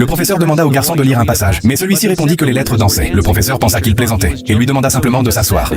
Le professeur demanda au garçon de lire un passage, mais celui-ci répondit que les lettres dansaient. Le professeur pensa qu'il plaisantait et lui demanda simplement de s'asseoir.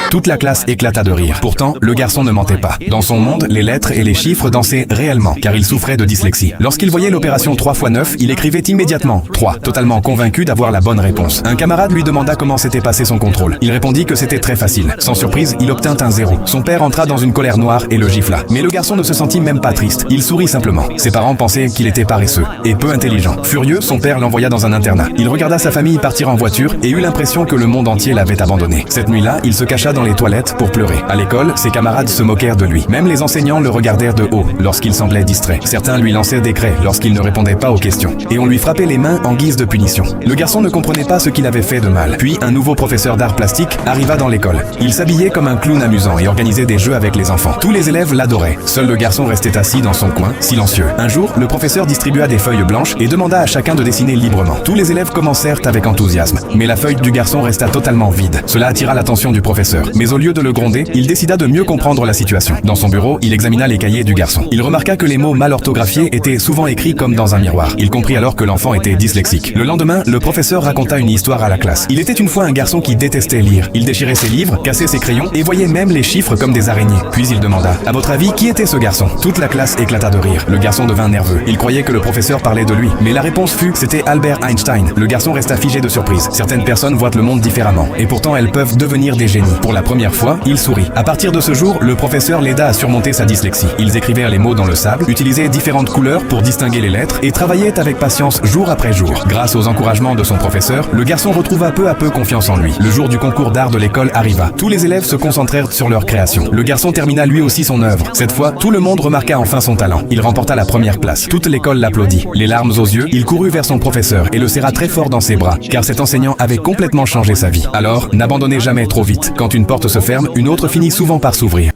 Toute la classe éclata de rire. Pourtant, le garçon ne mentait pas. Dans son monde, les lettres et les chiffres dansaient réellement, car il souffrait de dyslexie. Lorsqu'il voyait l'opération 3 x 9, il écrivait immédiatement 3, totalement convaincu d'avoir la bonne réponse. Un camarade lui demanda comment s'était passé son contrôle. Il répondit que c'était très facile. Sans surprise, il obtint un 0. Son père entra dans une colère noire et le gifla. Mais le garçon ne se sentit même pas triste. Il sourit simplement. Ses parents pensaient qu'il était paresseux et peu intelligent. Furieux, son père l'envoya dans un internat. Il regarda sa famille partir en voiture et eut l'impression que le monde entier l'avait abandonné. Cette nuit-là, il se cacha dans les toilettes pour pleurer. À l'école, ses camarades se moquèrent de lui. Même les enseignants le regardèrent de haut lorsqu'il semblait distrait. Certains lui lançaient des craies lorsqu'il ne répondait pas aux questions. Et on lui frappait les mains en guise de punition. Le garçon ne comprenait pas ce qu'il avait fait de mal. Puis, un nouveau professeur d'art plastique arriva dans l'école. Il s'habillait comme un clown amusant et organisait des jeux avec les enfants. Tous les élèves l'adoraient. Seul le garçon restait assis dans son coin, silencieux. Un jour, le professeur distribua des feuilles blanches et demanda à chacun de dessiner librement. Tous les élèves commencèrent avec enthousiasme. Mais la feuille du garçon resta totalement vide. Cela attira l'attention du professeur. Mais au lieu de le gronder, il décida de mieux comprendre la situation. Dans son bureau, il examina les cahiers du garçon. Il remarqua que les mots mal orthographiés étaient souvent écrits comme dans un miroir. Il comprit alors que l'enfant était dyslexique. Le lendemain, le professeur raconta une histoire à la classe. Il était une fois un garçon qui détestait lire. Il déchirait ses livres, cassait ses crayons et voyait même les chiffres comme des araignées. Puis il demanda: « À votre avis, qui était ce garçon ?» Toute la classe éclata de rire. Le garçon devint nerveux. Il croyait que le professeur parlait de lui. Mais la réponse fut: c'était Albert Einstein. Le garçon resta figé de surprise. Certaines personnes voient le monde différemment. Et pourtant, elles peuvent devenir des génies. Pour la première fois, il sourit. À partir de ce jour, le professeur l'aida à surmonter sa dyslexie. Ils écrivirent les mots dans le sable, utilisaient différentes couleurs pour distinguer les lettres et travaillaient avec patience jour après jour. Grâce aux encouragements de son professeur, le garçon retrouva peu à peu confiance en lui. Le jour du concours d'art de l'école arriva. Tous les élèves se concentrèrent sur leur création. Le garçon termina lui aussi son œuvre. Cette fois, tout le monde remarqua enfin son talent. Il remporta la première place. Toute l'école l'applaudit. Les larmes aux yeux, il courut vers son professeur et le serra très fort dans ses bras, car cet enseignant avait complètement changé sa vie. Alors, n'abandonnez jamais trop vite. Quand une porte se ferme, une autre finit souvent par s'ouvrir.